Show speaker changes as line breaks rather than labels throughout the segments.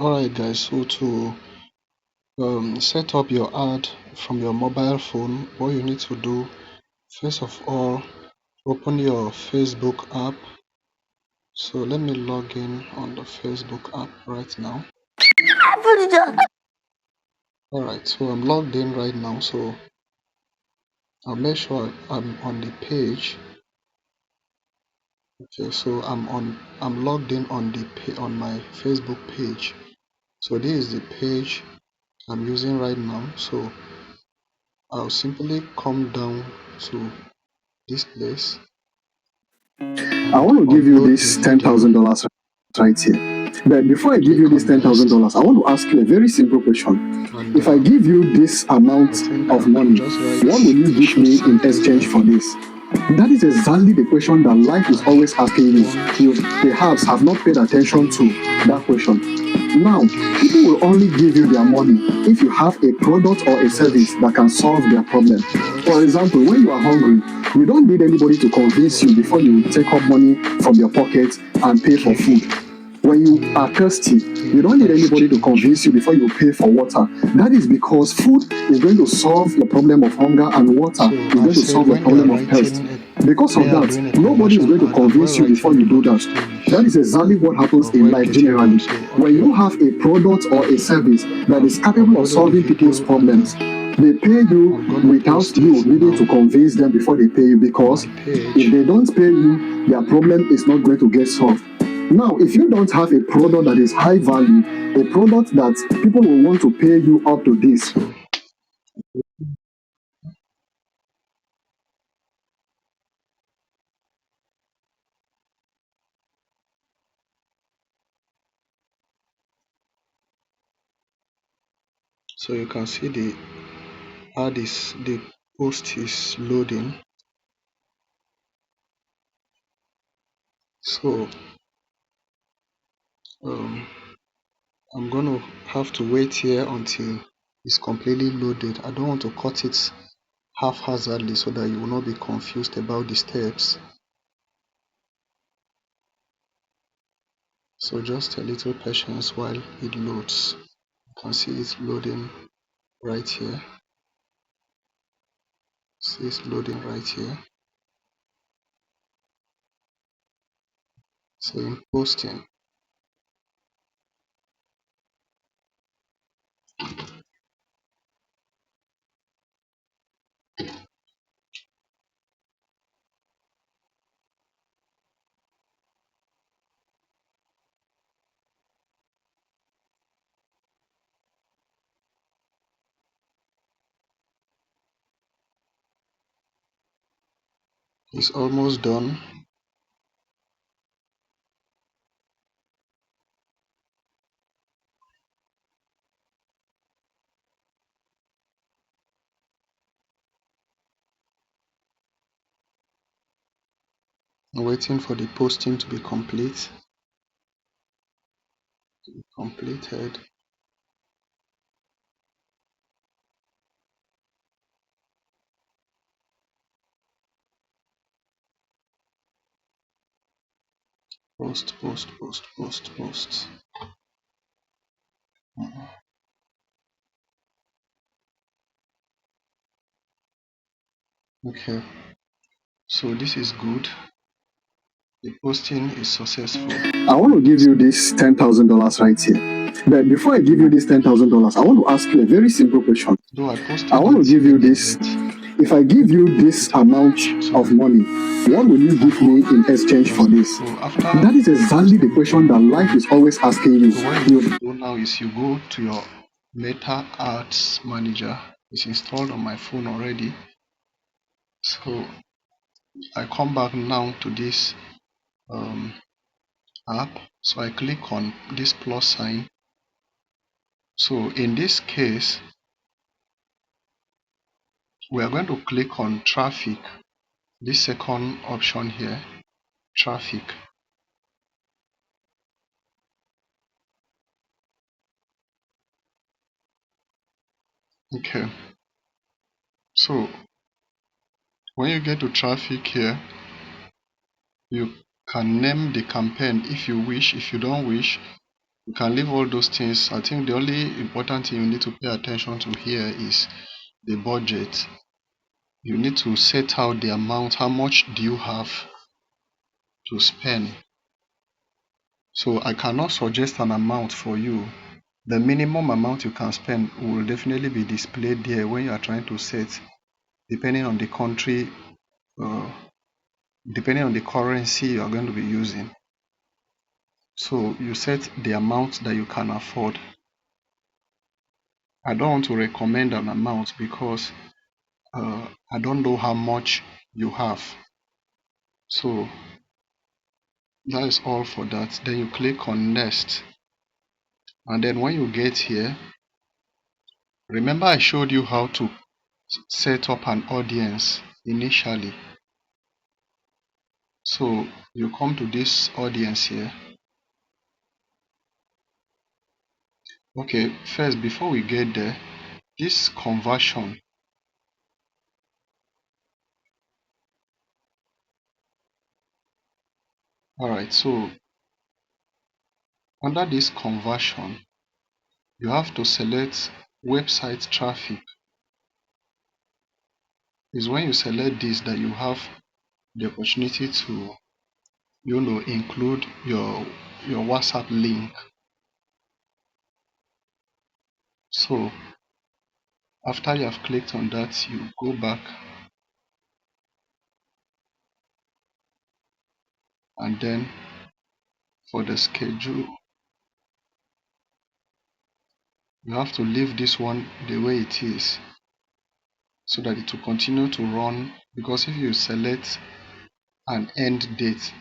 Alright guys, so to set up your ad from your mobile phone, what you need to do, first of all, open your Facebook app. So let me log in on the Facebook app right now. Alright, so I'm logged in right now, so I'll make sure I'm on the page. Okay, so I'm logged in on on my Facebook page. So this is the page I'm using right now. So I'll simply come down to this place
I
and
want to give you
upload the
this
video.
$10,000 right here. But before I give you
Click
this
on next,
$10,000, I want to ask you a very simple question.
and
If I give you this amount
I think
of
I'll
money,
just write
what will you
it
give
should
me in
settle
exchange
here.
for this? That is exactly the question that life is
I
always asking you.
want
You perhaps have not paid
to
attention
give
to that
you
question. Now, people
this,
will only give you their money if you have a product or a service
but
that can solve their problem. For
what
example, when you are hungry, you don't need anybody to convince you
what
before
will
you take up money from your pocket and pay for
give
food. When you
you
are thirsty, you don't
in
need anybody to
exchange?
convince you before you pay for water. That is because food is going to solve your problem of hunger and water
So
is
I've
going to
said
solve your
when you are
problem of thirst.
writing it,
Because
when
of
you are doing a
that, nobody is
conversion
going to
ad and while
convince you before
writing a
you do
lot of
that. That
stories
is exactly what happens
of
in
when
life
getting
generally.
money. So
When
okay,
you have a product or a service that
I've
is capable of
uploaded the
solving people's
video and
problems, they pay you
I'm gonna
without
post
you
it
needing to
now
convince them before they pay you,
on
because
my
if
page.
they don't pay you, their problem is not going to get solved. Now, if you don't have a product that is high value, a product that people will want to pay you up to this,
So so you can see the post is loading. So um I'm gonna have to wait here until it's completely loaded. I don't want to cut it haphazardly so that you will not be confused about the steps. So just a little patience while it loads. You can see it's loading right here. See it's loading right here. So in posting. It's almost done. I'm waiting for the posting to be completed. Post. Okay, so this is good. The posting is successful.
I want to give you this $10,000 right here. But before I give you this $10,000, I want to ask you a very simple question.
Though I
I
posted
want to
it
give you
earlier,
this.
but
If I give you this amount of money, what will you give me in exchange for this?
so after
That is exactly the question that life is always asking you.
so what you need to do now is you go to your Meta Ads Manager. It's installed on my phone already. So I come back now to this um, app. So I click on this plus sign. So in this case, we are going to click on traffic. This second option here, traffic. Okay. So when you get to traffic here, you can name the campaign if you wish. If you don't wish, You can leave all those things. I think the only important thing you need to pay attention to here is the budget. You need to set out the amount. How much do you have to spend? So I cannot suggest an amount for you. The minimum amount you can spend will definitely be displayed there when you are trying to set, depending on the country, uh, depending on the currency you are going to be using. So you set the amount that you can afford. I don't want to recommend an amount because I don't know how much you have. So that is all for that. Then you click on next, and then when you get here, remember I showed you how to set up an audience initially. So you come to this audience here. Okay, first before we get there, this conversion. Alright, so under this conversion, you have to select website traffic. Is when you select this that you have the opportunity to include your WhatsApp link. So after you have clicked on that, you go back, and then for the schedule, you have to leave this one the way it is so that it will continue to run, because if you select an end date,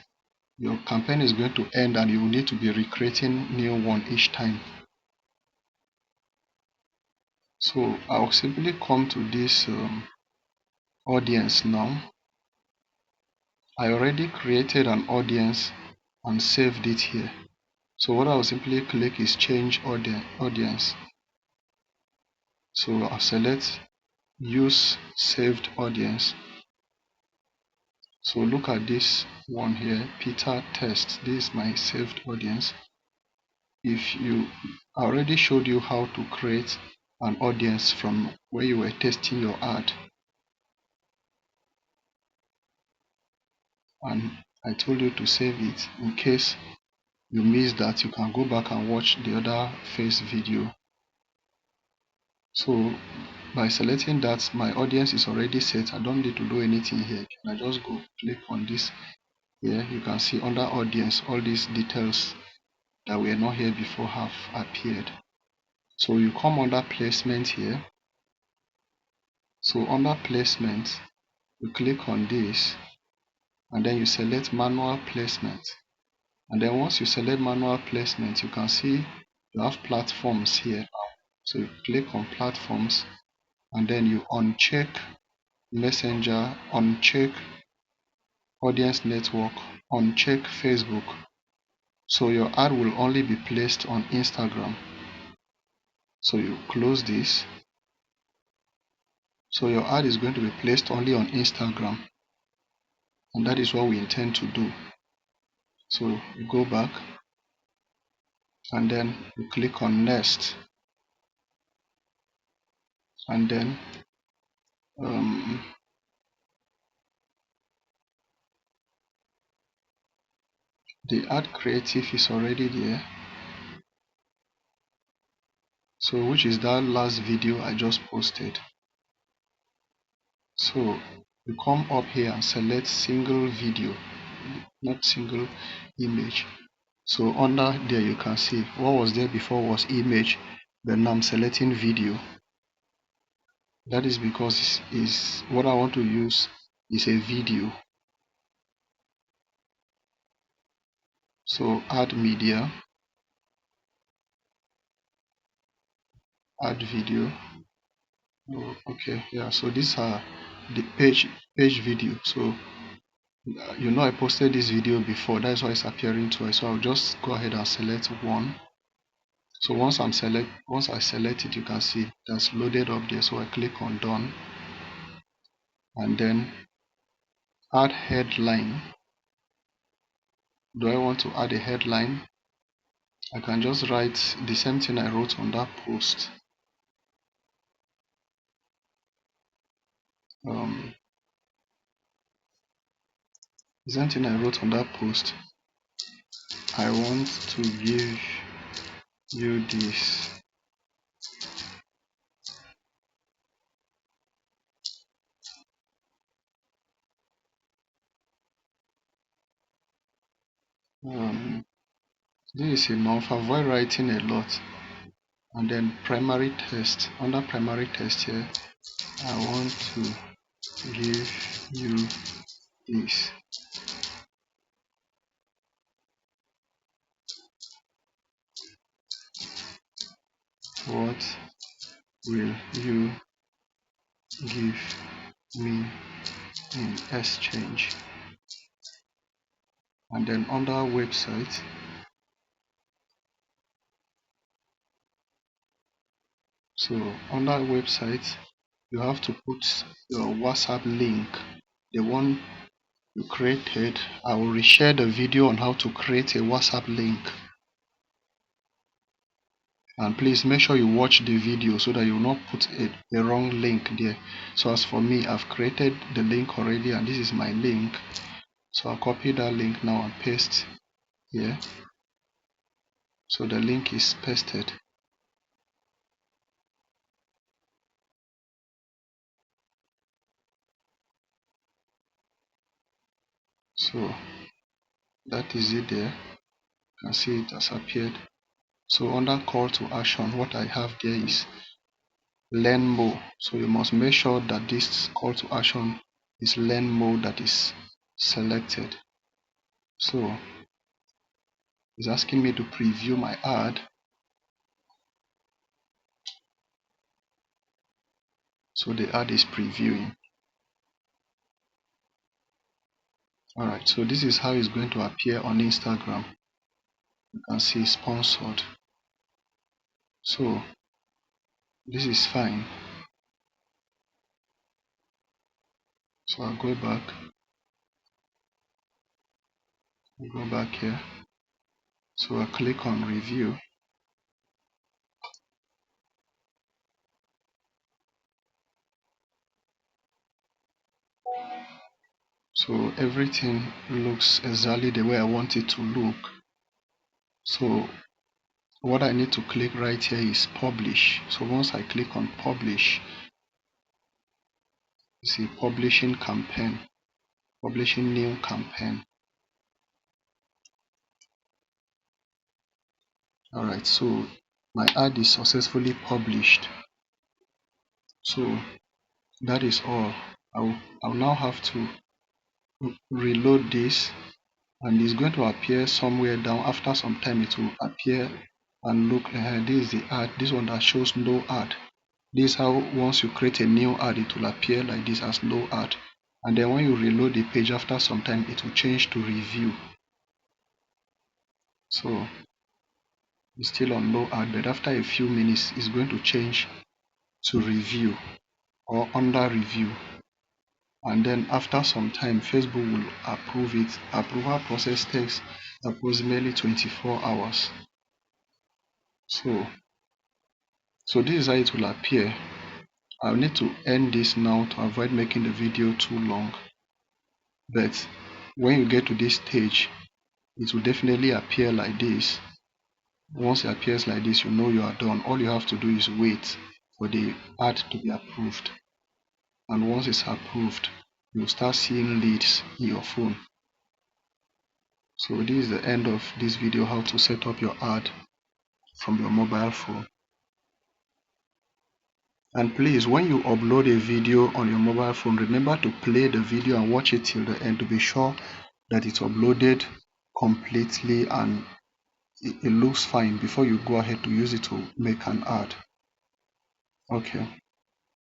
your campaign is going to end and you will need to be recreating new one each time. So I'll simply come to this audience now. I already created an audience and saved it here. So what I'll simply click is change audience. So I'll select use saved audience. So look at this one here, Peter Test. This is my saved audience. If you I already showed you how to create an audience from where you were testing your ad, and I told you to save it. In case you missed that, you can go back and watch the other first video. So by selecting that, my audience is already set. I don't need to do anything here. I just go click on this here. You can see under audience all these details that were not here before have appeared. So you come under placement here. So under placement, you click on this, and then you select manual placement. And then once you select manual placement, you can see you have platforms here. So you click on platforms, and then you uncheck messenger, uncheck audience network, uncheck Facebook. So your ad will only be placed on Instagram. So you close this. So your ad is going to be placed only on Instagram, and that is what we intend to do. So you go back, and then you click on next, and then the ad creative is already there. So which is that last video I just posted. So you come up here and select single video, not single image. So under there you can see what was there before was image, then I'm selecting video. That is because is what I want to use is a video. So add media, add video. Oh, okay, yeah. So these are the page video. So I posted this video before. That's why it's appearing twice. So I'll just go ahead and select one. So once I select it, you can see that's loaded up there. So I click on done, and then add headline. Do I want to add a headline? I can just write the same thing I wrote on that post. The same thing I wrote on that post. I want to give you this. This is enough. Avoid writing a lot. And then primary text. Under primary text here, I want to give you this. What will you give me in exchange? And then under website, so under website, you have to put your WhatsApp link, the one you created. I will reshare the video on how to create a WhatsApp link. And please make sure you watch the video so that you will not put a wrong link there. So as for me, I've created the link already, and this is my link. So I'll copy that link now and paste here. So the link is pasted. So that is it there. You can see it has appeared. So under call to action, what I have there is learn more. So you must make sure that this call to action is learn more that is selected. So it's asking me to preview my ad. So the ad is previewing. Alright, so this is how it's going to appear on Instagram. You can see sponsored. So this is fine. So I'll go back here. So I click on review. So everything looks exactly the way I want it to look. So what I need to click right here is publish. So once I click on publish, you see publishing campaign, publishing new campaign. Alright, so my ad is successfully published. So that is all. I'll now have to reload this, and it's going to appear somewhere down. After some time it will appear and look. This is the ad, this one that shows no ad. This is how once you create a new ad, it will appear like this as no ad, and then when you reload the page after some time, it will change to review. So it's still on no ad, but after a few minutes it's going to change to review or under review. And then after some time, Facebook will approve it. Approval process takes approximately 24 hours. So this is how it will appear. I'll need to end this now to avoid making the video too long. But when you get to this stage, it will definitely appear like this. Once it appears like this, you know you are done. All you have to do is wait for the ad to be approved. And once it's approved, you'll start seeing leads in your phone. So this is the end of this video, how to set up your ad from your mobile phone. And please, when you upload a video on your mobile phone, remember to play the video and watch it till the end to be sure that it's uploaded completely and it looks fine before you go ahead to use it to make an ad. Okay.